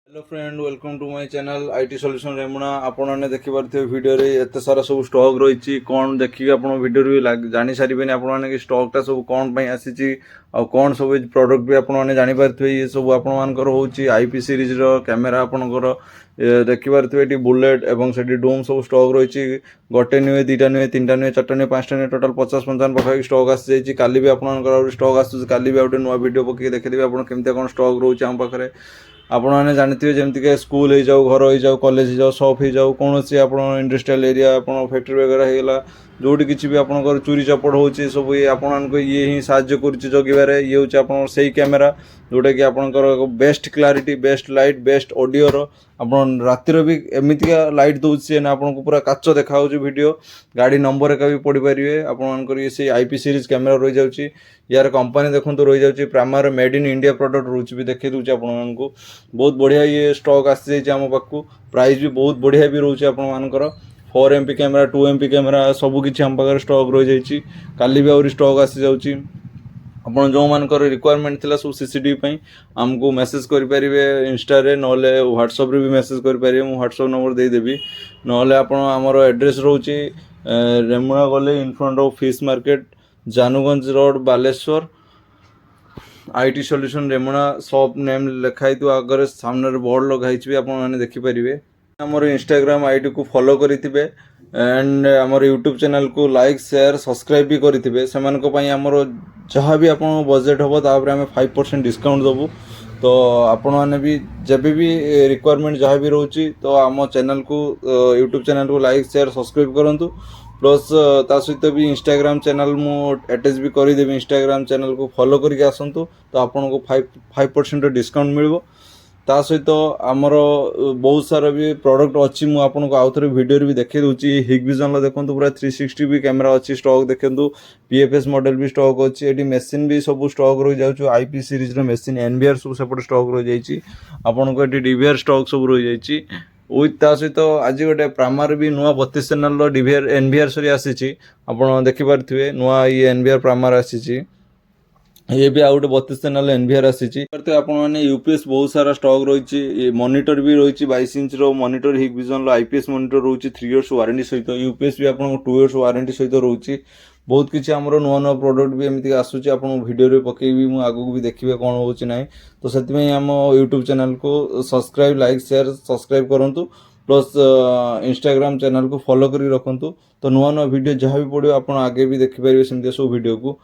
Hello friend, welcome to my channel IT solution Remuna. आपण मैंने देखि पारथिबे वीडियो रे एते सारा सब स्टॉक रही कौन देखिए आपण वीडियो रे जानि सारिबेनी आपण माने कि स्टॉकटा सब कौन पई आसीची आ कौन सब प्रोडक्ट भी आपण माने जानि पारथिबे। ये सब आपण मानकर होची आईपी सीरीज रो कैमेरा आपणकर देखि पारथिबे एटी बुलेट एवं सेटी डूम सब स्टॉक रही गोटे नुहे दुईटा नुहे तीन नुहे चार्टा नुहे पांचटा नुहे टोटाल 50-55 पाखा स्टॉक आसी जाइए। काली भी आपणकर स्टॉक आसुची, काली भी गोटे नुआ वीडियो पकई देखिदेबे आपण केमते कोन स्टॉक रोचे आम पाखरे। आपण मैंने जानते जमीक स्कूल हो जाऊ, घर हो जाऊ, कॉलेज हो जाऊ, शॉप हो जाऊ, कौन सी आप इंडस्ट्रियल एरिया आप फैक्ट्री वगैरह होगा जोटी किसी भी आपंकर चोरी चपड़ हो सब ये आपण ये ही साहाଯ୍य कर जगह ये हूँ आप से कैमेरा जोटा कि आपंकर best clarity, best light, best audio आप रातिर भी एमतीका लाइट दूसरी ना आपको पूरा काच देखा वीडियो गाड़ी नंबर का भी पढ़ी पारे। आपर ये से आईपी सीरीज कैमेरा रही जाऊँगी। यार कंपनी देखो रही जाऊँगी primer made in India product रोच भी देखी दूसरी आपको बहुत बढ़िया ये स्टॉक आसी जाइए आम पाखु। प्राइस भी बहुत बढ़िया भी रोचे आपर 4MP कैमेरा 2MP कैमेरा सबकि आम पाखे स्टॉक रही जाइए। काली भी आहरी स्टॉक आसी जाऊँगी। आपन जो मानकर रिक्वायरमेंट थिला सब सीसीटीवी पई हमको मैसेज करि परिबे इंस्टा रे नले व्हाट्सएप रे भी मैसेज करि परिबे। मु व्हाट्सएप नंबर दे देबी नले आपन हमर एड्रेस रहउची रेमुना गले in front of fish market Januganj road Baleswar. IT solution Remuna shop name लिखाई तो आगे सामने बोर्ड लगाई भी आप देखी पारे। आमर इंस्टाग्राम आईडी को फॉलो करिथिबे एंड आमर यूट्यूब चैनल को लाइक शेयर सब्सक्राइब भी करिथिबे। सेमानको पई आमर जहाँ भी आपन बजेट हम तापर आम 5% डिस्काउंट देबू। तो आपण मैंने भी जब भी रिक्वायरमेंट जहाँ भी रोची तो आम चैनल को यूट्यूब चैनल को लाइक शेयर सब्सक्राइब करूँ। प्लस ता सहित भी इंस्टाग्राम चैनल मु अटैच भी करदेवी। इंस्टाग्राम चैनल को फॉलो करके आसतु तो आपन को 5% डिस्काउंट मिल। ता सहित आमर बहुत सारा भी प्रोडक्ट अच्छी मुझे आपको आउ थे वीडियो भी देखे दूसरी। हिगविजन देखो पूरा 360 भी कैमेरा अच्छी स्टॉक देखो। पीएफएस मॉडल भी स्टॉक अच्छी। ये मेसीन भी सब स्टॉक रही जाऊँ। आईपी सीरीज मेसीन एनवीआर सब सेपटे स्टॉक रही जाइए। आपन को ये डीवीआर स्टॉक सब रही जाइए विथ ता सहित आज गोटे प्रामार भी नुआ 32 चैनल डीवीआर एनवीआर सरी आसी आप देखिपे नुआ ये एनवीआर प्रामार आसी। ये भी आउट 32 चैनल एनवीआर आसी। आपने यूपीएस बहुत सारा स्टॉक रही। मॉनिटर भी रही 22 इंच रो मॉनिटर हिगविजन आईपीएस मॉनिटर रोची 3 इयर्स वारंटी सहित। यूपीएस भी आपको 2 इयर्स वारंटी सहित रोची। बहुत किसी आमर नुआ नुआ प्रोडक्ट भी एमती आसूँ आप वीडियो पकेबी मुझे आगू भी देखिए कौन हो ना। तो से आम यूट्यूब चैनल को सब्सक्राइब लाइक शेयर सब्सक्राइब करूँ। प्लस इंस्टाग्राम चैनल को फॉलो कर रखुँ। तो नुआ नुआ वीडियो जहाँ भी पड़ो आप आगे भी देखिपारे सेमती सब वीडियो को।